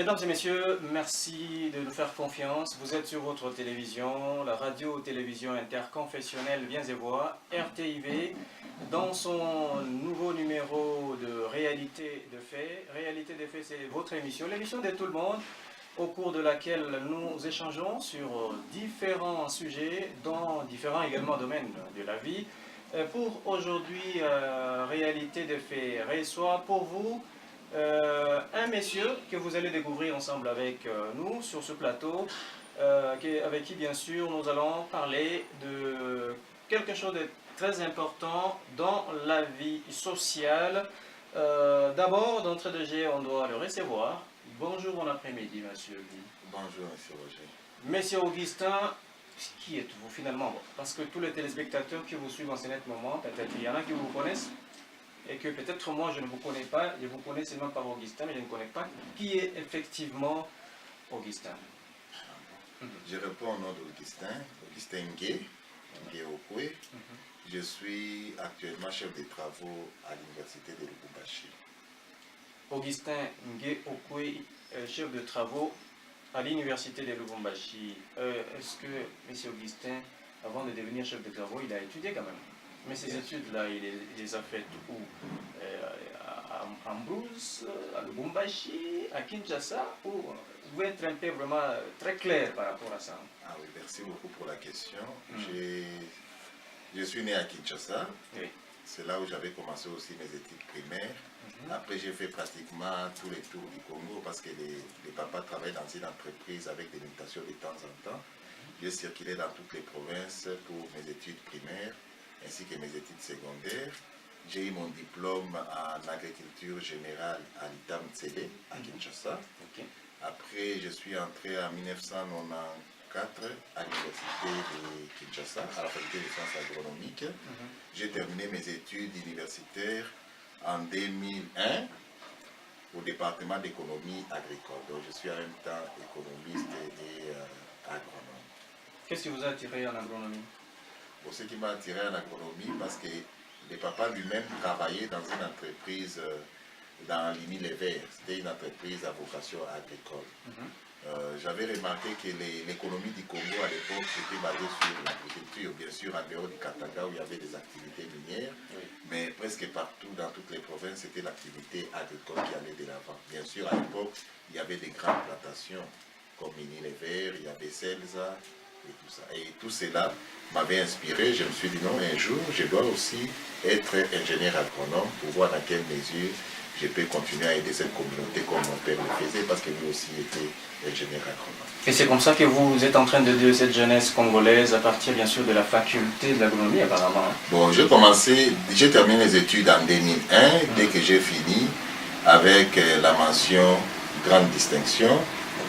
Mesdames et messieurs, merci de nous faire confiance. Vous êtes sur votre télévision, la radio-télévision interconfessionnelle Viens et Voix, RTIV, dans son nouveau numéro de Réalité de Faits. Réalité des Faits, c'est votre émission, l'émission de tout le monde, au cours de laquelle nous échangeons sur différents sujets, dans différents également domaines de la vie. Pour aujourd'hui, Réalité des Faits reçoit pour vous un monsieur que vous allez découvrir ensemble avec nous sur ce plateau, avec qui bien sûr nous allons parler de quelque chose de très important dans la vie sociale. D'abord, d'entrée de jeu, on doit le recevoir. Bonjour, bon après-midi, monsieur. Bonjour, monsieur Roger. Monsieur Augustin, qui êtes-vous finalement? Parce que tous les téléspectateurs qui vous suivent en ce moment, peut-être il y en a qui vous connaissent, et que peut-être moi je ne vous connais pas, je vous connais seulement par Augustin, mais je ne connais pas qui est effectivement Augustin. Je réponds au nom d'Augustin, Augustin Ngué Okwe. Je suis actuellement chef de travaux à l'université de Lubumbashi. Augustin Ngué Okwe, chef de travaux à l'université de Lubumbashi. Est-ce que M. Augustin, avant de devenir chef de travaux, il a étudié quand même? Mais ces études-là, il les a faites où? À Mbrousse, à Lubumbashi, à Kinshasa? Ou vous pouvez être un peu vraiment très clair par rapport à ça? Ah oui, merci beaucoup pour la question. Je suis né à Kinshasa. Oui. C'est là où j'avais commencé aussi mes études primaires. Après, j'ai fait pratiquement tous les tours du Congo parce que les papas travaillent dans une entreprise avec des mutations de temps en temps. J'ai circulé dans toutes les provinces pour mes études primaires ainsi que mes études secondaires. J'ai eu mon diplôme en agriculture générale à l'ITAM Tsélé, à Kinshasa. Après, je suis entré en 1994 à l'université de Kinshasa, à la faculté de sciences agronomiques. J'ai terminé mes études universitaires en 2001 au département d'économie agricole. Donc, je suis en même temps économiste et agronome. Qu'est-ce qui vous a attiré en agronomie? Pour ce qui m'a attiré en agronomie, parce que le papa lui-même travaillait dans une entreprise dans l'Uni-les-Verts. C'était une entreprise à vocation agricole. J'avais remarqué que l'économie du Congo à l'époque était basée sur l'agriculture, bien sûr en dehors du Katanga où il y avait des activités minières, mais presque partout dans toutes les provinces c'était l'activité agricole qui allait de l'avant. Bien sûr à l'époque il y avait des grandes plantations comme Mini-les-Verts, il y avait Selza et tout ça. Et tout cela m'avait inspiré, je me suis dit non, un jour je dois aussi être ingénieur agronome pour voir dans quelle mesure je peux continuer à aider cette communauté comme mon père le faisait parce que lui aussi était ingénieur agronome. Et c'est comme ça que vous êtes en train de dire cette jeunesse congolaise à partir bien sûr de la faculté de l'agronomie apparemment. Bon, j'ai terminé mes études en 2001, dès que j'ai fini avec la mention grande distinction,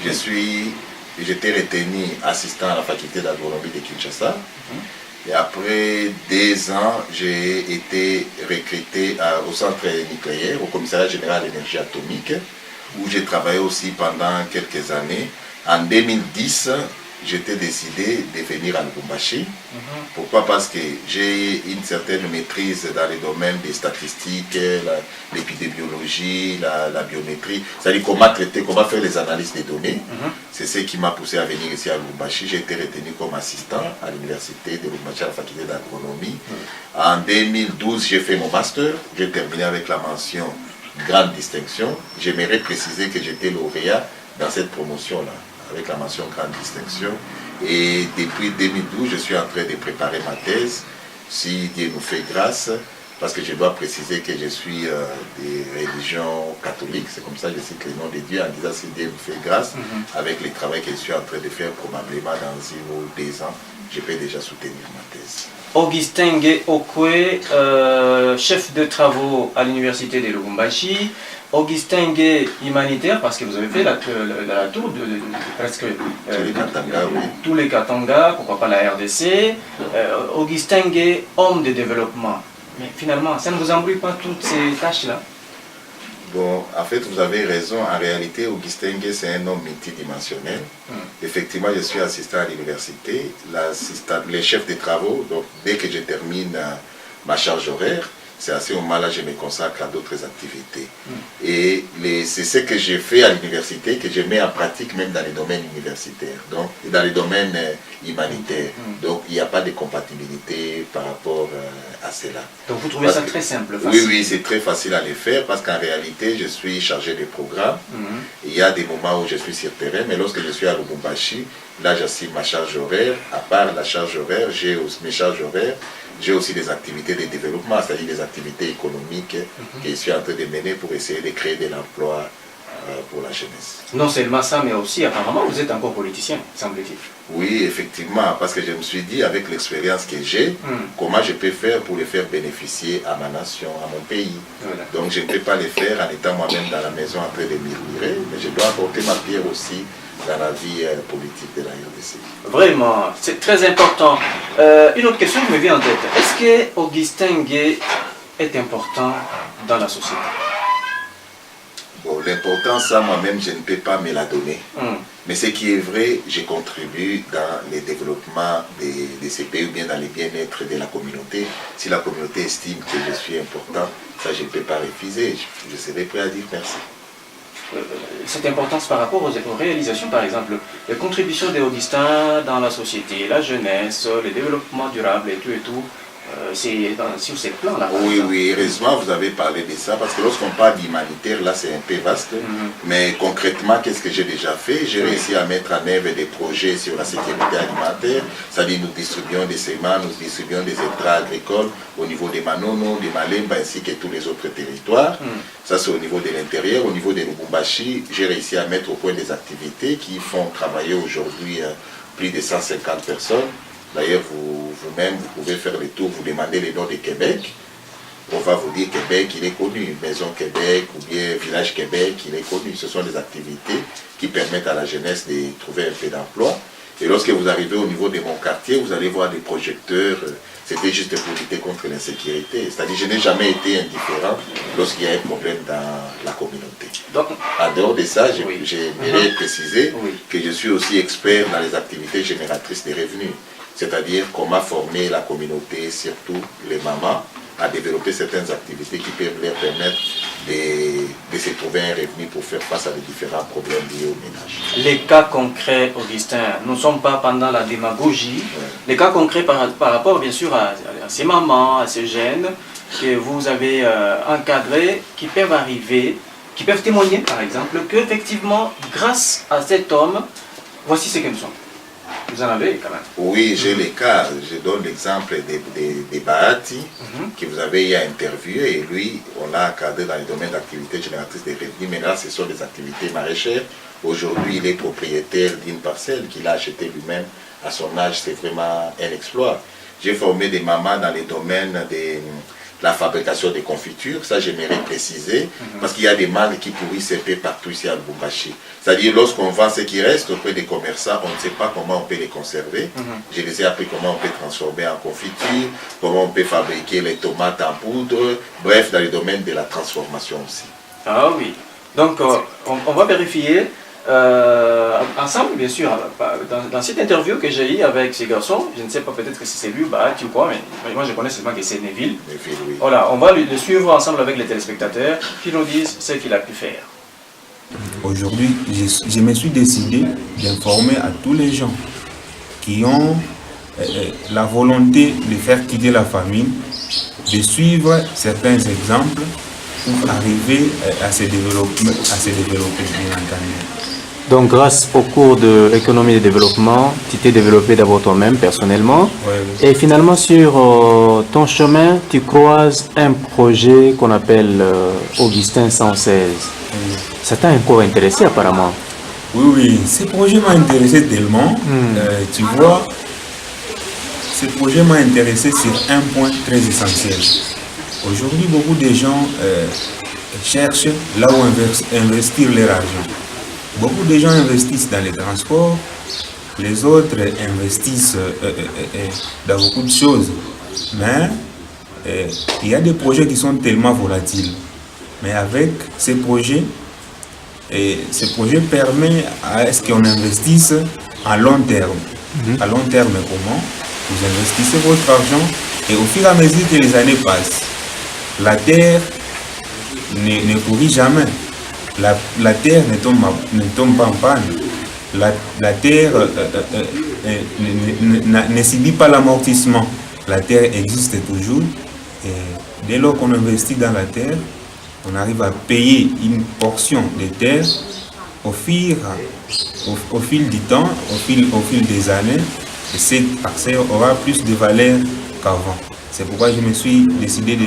j'étais retenu assistant à la faculté d'agronomie de Kinshasa. Et après 2 ans, j'ai été recruté au centre nucléaire, au commissariat général de l'énergie atomique, où j'ai travaillé aussi pendant quelques années. En 2010, j'étais décidé de venir à Lubumbashi. Pourquoi? Parce que j'ai une certaine maîtrise dans les domaines des statistiques, l'épidémiologie, la biométrie, c'est-à-dire comment traiter, comment faire les analyses des données. C'est ce qui m'a poussé à venir ici à Lubumbashi. J'ai été retenu comme assistant à l'université de Lubumbashi, à la faculté d'agronomie. En 2012, j'ai fait mon master. J'ai terminé avec la mention grande distinction. J'aimerais préciser que j'étais lauréat dans cette promotion-là, avec la mention grande distinction. Et depuis 2012, je suis en train de préparer ma thèse, si Dieu nous fait grâce, parce que je dois préciser que je suis des religions catholiques, c'est comme ça que je cite le nom de Dieu en disant si Dieu nous fait grâce, avec le travail que je suis en train de faire probablement dans 1 ou 2 ans, je peux déjà soutenir ma thèse. Augustin Ngué Okwe, chef de travaux à l'université de Lubumbashi. Augustin Ngué humanitaire, parce que vous avez fait la tour de presque tous les Katanga, pourquoi pas la RDC. Augustin Ngué, homme de développement. Mais finalement, ça ne vous embrouille pas toutes ces tâches-là? Bon, en fait, vous avez raison. En réalité, Augustin Ngué, c'est un homme multidimensionnel. Effectivement, je suis assistant à l'université, le chef des travaux. Donc, dès que je termine ma charge horaire, c'est à ce moment-là que je me consacre à d'autres activités. Et c'est ce que j'ai fait à l'université, que je mets en pratique même dans les domaines universitaires, donc dans les domaines humanitaires. Donc il n'y a pas de compatibilité par rapport à cela. Donc vous trouvez ça très simple, facile? Oui, c'est très facile à le faire parce qu'en réalité, je suis chargé de programmes. Il y a des moments où je suis sur terrain, mais lorsque je suis à Lubumbashi, là j'assigne ma charge horaire. À part la charge horaire, j'ai aussi mes charges horaires. J'ai aussi des activités de développement, c'est-à-dire des activités économiques que je suis en train de mener pour essayer de créer de l'emploi pour la jeunesse. Non seulement ça, mais aussi apparemment vous êtes encore politicien, semble-t-il. Oui, effectivement, parce que je me suis dit, avec l'expérience que j'ai, comment je peux faire pour les faire bénéficier à ma nation, à mon pays. Voilà. Donc je ne peux pas les faire en étant moi-même dans la maison en train de murmurer, mais je dois apporter ma pierre aussi dans la vie politique de la RDC. Vraiment, c'est très important. Une autre question qui me vient en tête. Est-ce que Augustin Ngué est important dans la société? Bon, l'importance, ça, moi-même, je ne peux pas me la donner. Mais ce qui est vrai, je contribue dans le développement de ces pays ou bien dans le bien-être de la communauté. Si la communauté estime que je suis important, ça, je ne peux pas refuser. Je serai prêt à dire merci. Cette importance par rapport aux réalisations, par exemple, les contributions d'Augustin dans la société, la jeunesse, le développement durable et tout, c'est sur ces plans-là. Oui, oui, heureusement vous avez parlé de ça, parce que lorsqu'on parle d'humanitaire, là c'est un peu vaste, mais concrètement, qu'est-ce que j'ai déjà fait? J'ai réussi à mettre en œuvre des projets sur la sécurité alimentaire, c'est-à-dire nous distribuons des semences, nous distribuons des intrants agricoles au niveau des Manono, des Malemba, ainsi que tous les autres territoires. Ça c'est au niveau de l'intérieur. Au niveau de Lubumbashi, j'ai réussi à mettre au point des activités qui font travailler aujourd'hui plus de 150 personnes. D'ailleurs, vous-même, vous pouvez faire le tour, vous demandez les noms de Québec. On va vous dire Québec, il est connu. Maison Québec ou bien Village Québec, il est connu. Ce sont des activités qui permettent à la jeunesse de trouver un peu d'emploi. Et lorsque vous arrivez au niveau de mon quartier, vous allez voir des projecteurs. C'était juste pour lutter contre l'insécurité. C'est-à-dire que je n'ai jamais été indifférent lorsqu'il y a un problème dans la communauté. Donc, en dehors de ça, j'aimerais préciser que je suis aussi expert dans les activités génératrices de revenus. C'est-à-dire comment former la communauté, surtout les mamans, à développer certaines activités qui peuvent leur permettre de se trouver un revenu pour faire face à les différents problèmes liés au ménage. Les cas concrets, Augustin, nous ne sommes pas pendant la démagogie. Les cas concrets par rapport bien sûr à ces mamans, à ces jeunes que vous avez encadrés, qui peuvent arriver, qui peuvent témoigner par exemple, qu'effectivement, grâce à cet homme, voici ce que nous sommes. Vous en avez quand même? Oui, j'ai les cas. Je donne l'exemple de Bahati, que vous avez interviewé, et lui, on l'a encadré dans les domaines d'activités génératrices de revenus, mais là, ce sont des activités maraîchères. Aujourd'hui, il est propriétaire d'une parcelle qu'il a achetée lui-même à son âge. C'est vraiment un exploit. J'ai formé des mamans dans les domaines de la fabrication des confitures, ça j'aimerais préciser, parce qu'il y a des mangues qui pourrissent un peu partout ici à Lubumbashi. C'est-à-dire lorsqu'on vend ce qui reste auprès des commerçants, on ne sait pas comment on peut les conserver. Je les ai appris comment on peut transformer en confiture, comment on peut fabriquer les tomates en poudre, bref, dans le domaine de la transformation aussi. Ah oui, donc on va vérifier ensemble, bien sûr, dans cette interview que j'ai eue avec ces garçons, je ne sais pas, peut-être que c'est lui, Bahati ou quoi, mais moi je connais seulement que c'est Neville. Neville, oui. Voilà, on va le suivre ensemble avec les téléspectateurs qui nous disent ce qu'il a pu faire. Aujourd'hui, je me suis décidé d'informer à tous les gens qui ont la volonté de faire quitter la famine, de suivre certains exemples pour arriver à se développer bien entendu. Donc grâce au cours de l'économie de développement, tu t'es développé d'abord toi-même personnellement. Et finalement sur ton chemin, tu croises un projet qu'on appelle Augustin 116. Ça t'a encore intéressé apparemment? Oui, ce projet m'a intéressé tellement. Tu vois, ce projet m'a intéressé sur un point très essentiel. Aujourd'hui, beaucoup de gens cherchent là où investir leur argent. Beaucoup de gens investissent dans les transports, les autres investissent dans beaucoup de choses. Mais il y a des projets qui sont tellement volatiles. Mais avec ces projets permettent à ce qu'on investisse à long terme. À long terme, comment? Vous investissez votre argent et au fur et à mesure que les années passent, la terre ne pourrit jamais. La terre ne tombe pas en panne. La terre ne subit pas l'amortissement. La terre existe toujours. Et dès lors qu'on investit dans la terre, on arrive à payer une portion des terres au fil du temps, au fil des années. Et cette parcelle aura plus de valeur qu'avant. C'est pourquoi je me suis décidé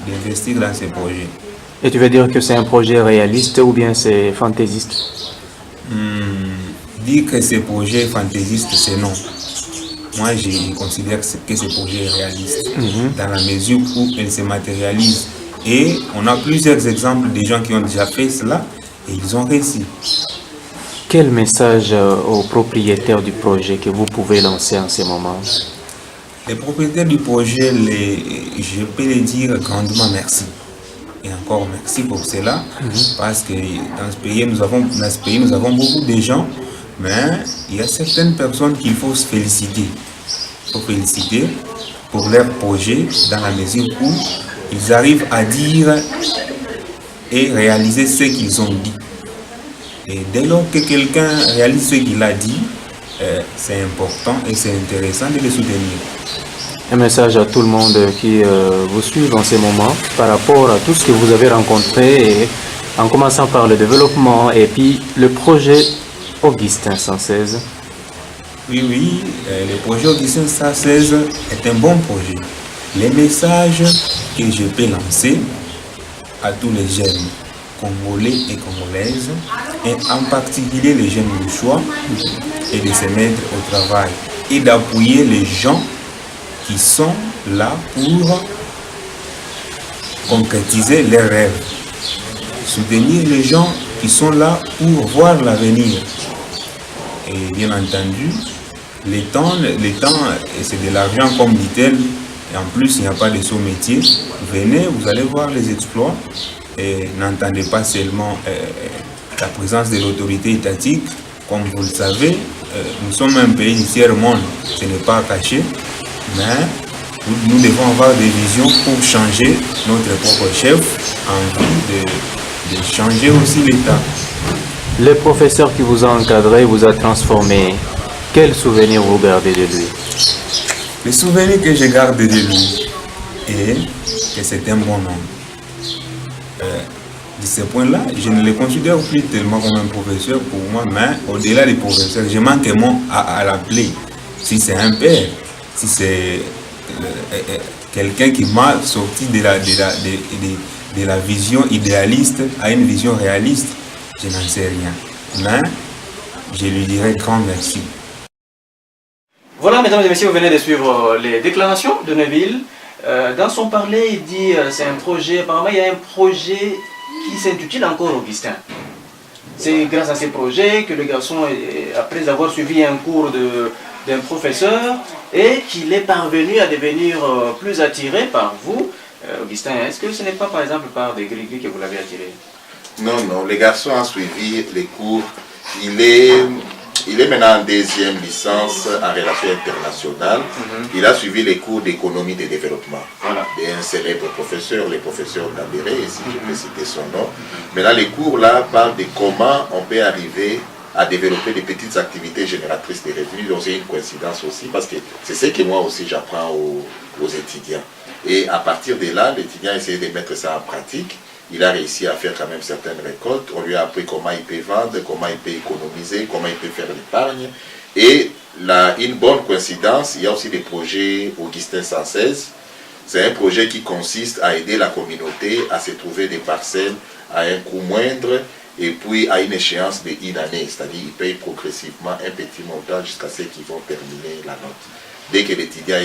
d'investir dans ce projet. Et tu veux dire que c'est un projet réaliste ou bien c'est fantaisiste? Dire que ce projet est fantaisiste, c'est non. Moi, je considère que ce projet est réaliste, dans la mesure où il se matérialise. Et on a plusieurs exemples de gens qui ont déjà fait cela et ils ont réussi. Quel message aux propriétaires du projet que vous pouvez lancer en ce moment? Les propriétaires du projet, je peux les dire grandement merci. Et encore merci pour cela, parce que dans ce pays, nous avons beaucoup de gens, mais il y a certaines personnes qu'il faut se féliciter. Il faut féliciter pour leur projet, dans la mesure où ils arrivent à dire et réaliser ce qu'ils ont dit. Et dès lors que quelqu'un réalise ce qu'il a dit, c'est important et c'est intéressant de le soutenir. Un message à tout le monde qui vous suit en ce moment par rapport à tout ce que vous avez rencontré, et en commençant par le développement et puis le projet Augustin 116. Oui, le projet Augustin 116 est un bon projet. Les messages que je peux lancer à tous les jeunes Congolais et Congolaises, et en particulier les jeunes du choix, et de se mettre au travail et d'appuyer les gens qui sont là pour concrétiser leurs rêves. Soutenir les gens qui sont là pour voir l'avenir. Et bien entendu, les temps c'est de l'argent comme dit-elle, et en plus il n'y a pas de sous-métier. Venez, vous allez voir les exploits et n'entendez pas seulement la présence de l'autorité étatique. Comme vous le savez, nous sommes un pays du tiers-monde, ce n'est pas caché. Mais nous devons avoir des visions pour changer notre propre chef, en vue de changer aussi l'État. Le professeur qui vous a encadré, vous a transformé. Quel souvenir vous gardez de lui? Le souvenir que je garde de lui est que c'est un bon homme. De ce point-là, je ne le considère plus tellement comme un professeur pour moi, mais au-delà du professeur, je manque un mot à l'appeler. Si c'est un père, si c'est quelqu'un qui m'a sorti de la vision idéaliste à une vision réaliste, je n'en sais rien. Mais je lui dirai grand merci. Voilà, mesdames et messieurs, vous venez de suivre les déclarations de Neville. Dans son parler, il dit c'est un projet, apparemment il y a un projet qui s'intitule encore Augustin. C'est grâce à ces projets que le garçon, après avoir suivi un cours d'un professeur, et qu'il est parvenu à devenir plus attiré par vous. Augustin, est-ce que ce n'est pas par exemple par des gris-gris que vous l'avez attiré? Non, le garçon a suivi les cours. Il est maintenant en deuxième licence en relations internationales. Il a suivi les cours d'économie et de développement. Voilà. D'un célèbre professeur, le professeur Nabéré, si je peux citer son nom. Maintenant, les cours là parlent de comment on peut arriver à développer des petites activités génératrices de revenus. Donc c'est une coïncidence aussi, parce que c'est ce que moi aussi j'apprends aux étudiants. Et à partir de là, l'étudiant a essayé de mettre ça en pratique. Il a réussi à faire quand même certaines récoltes. On lui a appris comment il peut vendre, comment il peut économiser, comment il peut faire l'épargne. Et là, une bonne coïncidence, il y a aussi des projets Augustin 116. C'est un projet qui consiste à aider la communauté à se trouver des parcelles à un coût moindre, et puis à une échéance d'une année. C'est-à-dire qu'ils payent progressivement un petit montant jusqu'à ce qu'ils vont terminer la note. Dès que l'étudiant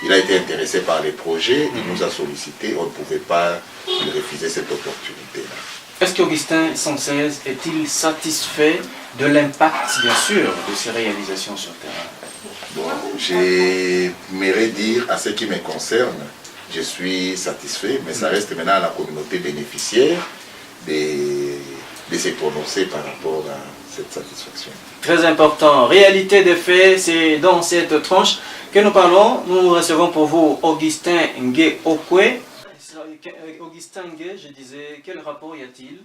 il a été intéressé par les projets, il nous a sollicité, on ne pouvait pas lui refuser cette opportunité-là. Est-ce qu'Augustin 116 est-il satisfait de l'impact, bien sûr, de ses réalisations sur le terrain? Bon, j'aimerais dire, à ce qui me concerne, je suis satisfait, mais ça reste maintenant à la communauté bénéficiaire de de se prononcer par rapport à cette satisfaction. Très important. Réalité des faits, c'est dans cette tranche que nous parlons. Nous recevons pour vous Augustin Ngué Okwe. Augustin Ngué, je disais, quel rapport y a-t-il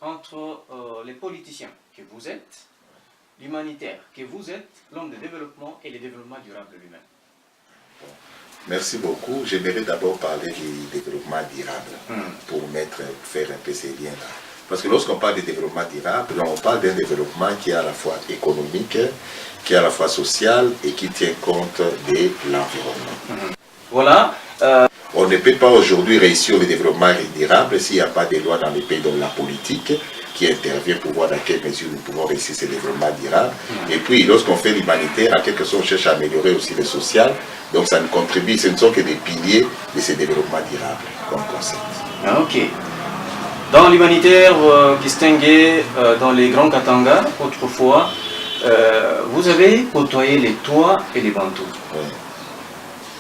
entre les politiciens que vous êtes, l'humanitaire que vous êtes, l'homme de développement et le développement durable lui-même? Merci beaucoup. J'aimerais d'abord parler du développement durable pour faire un peu ces liens-là. Parce que lorsqu'on parle de développement durable, on parle d'un développement qui est à la fois économique, qui est à la fois social et qui tient compte de l'environnement. Voilà. On ne peut pas aujourd'hui réussir le développement durable s'il n'y a pas de loi dans les pays dont la politique qui intervient pour voir dans quelle mesure nous pouvons réussir ce développement durable. Et puis, lorsqu'on fait l'humanitaire, en quelque sorte, on cherche à améliorer aussi le social. Donc, ça nous contribue, ce ne sont que des piliers de ce développement durable comme concept. Ah, ok. Dans l'humanitaire, distingué dans les grands Katanga, autrefois, vous avez côtoyé les Tois et les Bantous. Oui.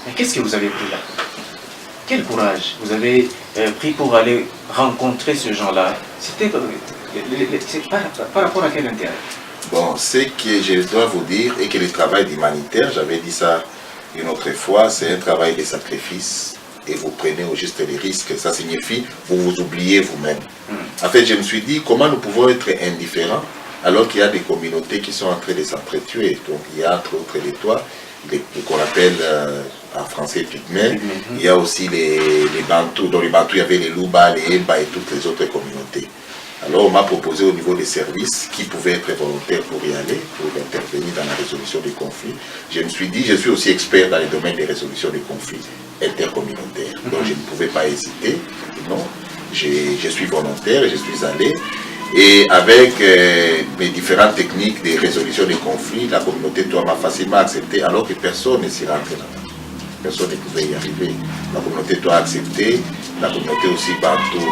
Mais qu'est-ce que vous avez pris là? Quel courage vous avez pris pour aller rencontrer ce gens-là? C'était par rapport à quel intérêt? Bon, ce que je dois vous dire est que le travail humanitaire, j'avais dit ça une autre fois, c'est un travail de sacrifice et vous prenez au juste les risques. Ça signifie vous vous oubliez vous-même. En fait, je me suis dit comment nous pouvons être indifférents alors qu'il y a des communautés qui sont en train de s'entretuer. Donc il y a entre autres les Tois, qu'on appelle en français pygmées. Il y a aussi les Bantous. Dans les Bantous, il y avait les Luba, les Emba et toutes les autres communautés. Alors on m'a proposé au niveau des services qui pouvaient être volontaires pour y aller, pour intervenir dans la résolution des conflits. Je me suis dit, je suis aussi expert dans les domaines des résolutions des conflits intercommunautaires. Donc je ne pouvais pas hésiter. Non, je suis volontaire et je suis allé. Et avec mes différentes techniques de résolution des conflits, la communauté Toa m'a facilement accepté alors que personne ne s'y rentrait là-bas. Personne ne pouvait y arriver. La communauté Toa a accepté, la communauté aussi Bantou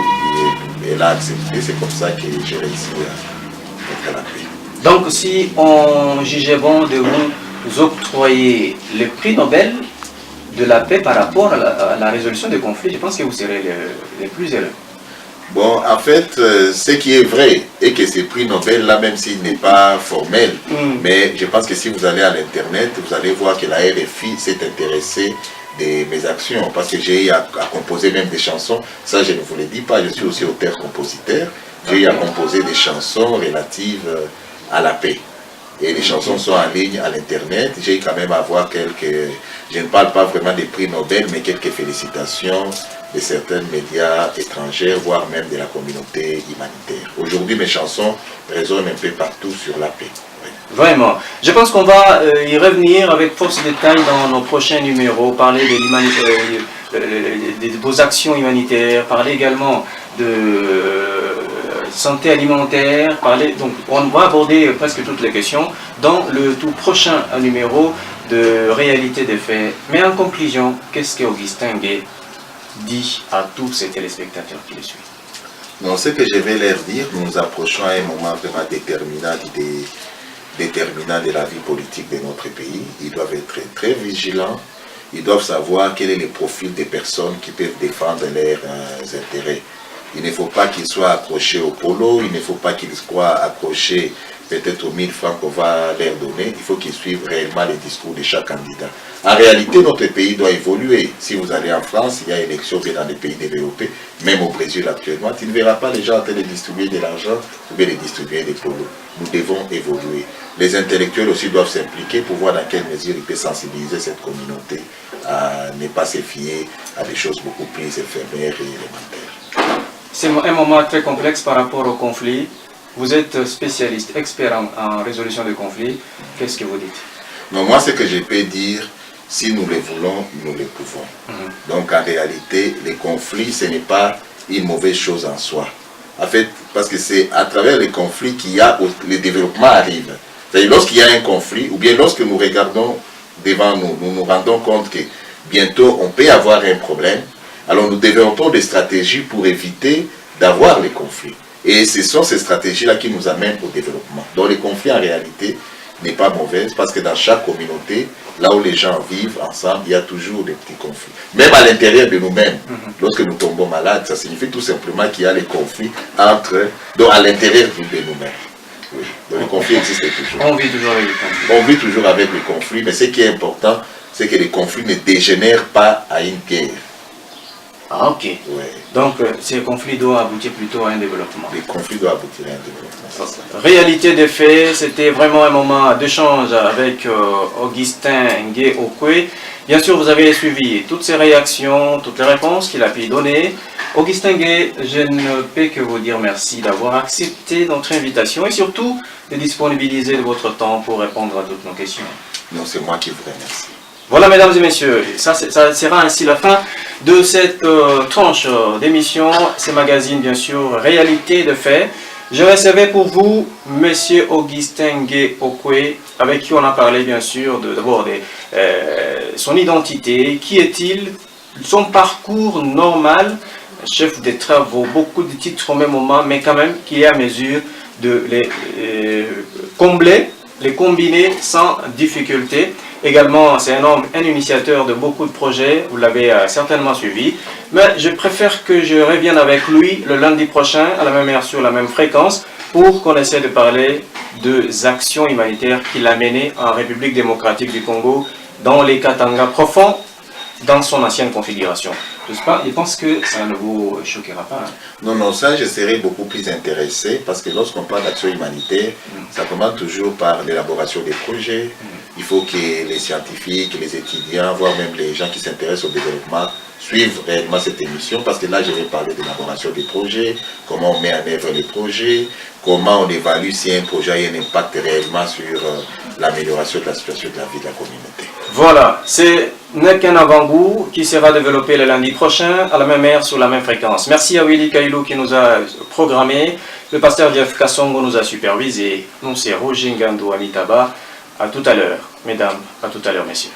elle a accepté. C'est comme ça que j'ai réussi à être à la paix. Donc si on jugeait bon de vous octroyer le prix Nobel de la paix par rapport à la résolution des conflits, je pense que vous serez les plus heureux. Bon, en fait, ce qui est vrai est que ce prix Nobel-là, même s'il n'est pas formel, mais je pense que si vous allez à l'Internet, vous allez voir que la RFI s'est intéressée de mes actions, parce que j'ai eu à composer même des chansons. Ça, je ne vous le dis pas, je suis aussi auteur-compositeur. J'ai eu à composer des chansons relatives à la paix. Et les chansons sont en ligne à l'Internet. J'ai eu quand même à avoir quelques... Je ne parle pas vraiment des prix Nobel, mais quelques félicitations de certains médias étrangers, voire même de la communauté humanitaire. Aujourd'hui, mes chansons résonnent un peu partout sur la paix. Oui. Vraiment. Je pense qu'on va y revenir avec force détail dans nos prochains numéros, parler de l'humanitaire, de vos actions humanitaires, parler également de santé alimentaire, donc on va aborder presque toutes les questions dans le tout prochain numéro de Réalité des faits. Mais en conclusion, qu'est-ce qu'Augustin Ngué dit à tous ces téléspectateurs qui le suivent? Non, ce que je vais leur dire, nous nous approchons à un moment vraiment déterminant de la vie politique de notre pays. Ils doivent être très vigilants. Ils doivent savoir quel est le profil des personnes qui peuvent défendre leurs intérêts. Il ne faut pas qu'ils soient accrochés au polo, il ne faut pas qu'ils soient accrochés peut-être aux 1000 francs qu'on va leur donner. Il faut qu'ils suivent réellement les discours de chaque candidat. En réalité, notre pays doit évoluer. Si vous allez en France, il y a élection bien dans les pays développés, même au Brésil actuellement, tu ne verras pas les gens en train de distribuer de l'argent ou bien de distribuer des polos. Nous devons évoluer. Les intellectuels aussi doivent s'impliquer pour voir dans quelle mesure ils peuvent sensibiliser cette communauté à ne pas se fier à des choses beaucoup plus éphémères et élémentaires. C'est un moment très complexe par rapport au conflit. Vous êtes spécialiste, expert en résolution de conflits. Qu'est-ce que vous dites? Non, moi, ce que je peux dire, si nous le voulons, nous le pouvons. Donc, en réalité, les conflits, ce n'est pas une mauvaise chose en soi. En fait, parce que c'est à travers les conflits qu'il y a, le développement arrive. C'est-à-dire, lorsqu'il y a un conflit, ou bien lorsque nous regardons devant nous, nous nous rendons compte que bientôt, on peut avoir un problème. Alors, nous développons des stratégies pour éviter d'avoir les conflits. Et ce sont ces stratégies-là qui nous amènent au développement. Dans les conflits, en réalité, n'est pas mauvaise parce que dans chaque communauté, là où les gens vivent ensemble, il y a toujours des petits conflits. Même à l'intérieur de nous-mêmes, lorsque nous tombons malades, ça signifie tout simplement qu'il y a des conflits donc à l'intérieur de nous-mêmes. Oui. Donc les conflits existent toujours. On vit toujours avec les conflits. On vit toujours avec les conflits, mais ce qui est important, c'est que les conflits ne dégénèrent pas à une guerre. Ah, ok. Ouais. Donc, ces conflits doivent aboutir plutôt à un développement. Les conflits doivent aboutir à un développement. C'est ça. Réalité des faits, c'était vraiment un moment d'échange avec Augustin Ngué Okwe. Bien sûr, vous avez suivi toutes ces réactions, toutes les réponses qu'il a pu donner. Augustin Ngué, je ne peux que vous dire merci d'avoir accepté notre invitation et surtout de disponibiliser de votre temps pour répondre à toutes nos questions. Non, c'est moi qui vous remercie. Voilà, mesdames et messieurs, ça sera ainsi la fin de cette tranche d'émission, ce magazine, bien sûr, Réalité de fait. Je recevais pour vous Monsieur Augustin Ngué Okwe, avec qui on a parlé, bien sûr, d'abord de son identité, qui est-il, son parcours normal, chef des travaux, beaucoup de titres au même moment, mais quand même qui est à mesure de les combler, les combiner sans difficulté. Également, c'est un homme, un initiateur de beaucoup de projets, vous l'avez certainement suivi. Mais je préfère que je revienne avec lui le lundi prochain, à la même heure, sur la même fréquence, pour qu'on essaie de parler des actions humanitaires qu'il a menées en République démocratique du Congo, dans les Katanga profonds, dans son ancienne configuration. Je pense que ça ne vous choquera pas. Hein. Non, non, ça, je serais beaucoup plus intéressé parce que lorsqu'on parle d'action humanitaire, ça commence toujours par l'élaboration des projets. Il faut que les scientifiques, les étudiants, voire même les gens qui s'intéressent au développement suivent réellement cette émission parce que là, je vais parler d'élaboration des projets, comment on met en œuvre les projets, comment on évalue si un projet a un impact réellement sur l'amélioration de la situation de la vie de la communauté. Voilà, ce n'est qu'un avant-goût qui sera développé le lundi prochain à la même heure sur la même fréquence. Merci à Willy Kailou qui nous a programmé, le pasteur Jeff Kassongo nous a supervisé, nous c'est Roger Ngandou Amitaba. À tout à l'heure, mesdames, à tout à l'heure, messieurs.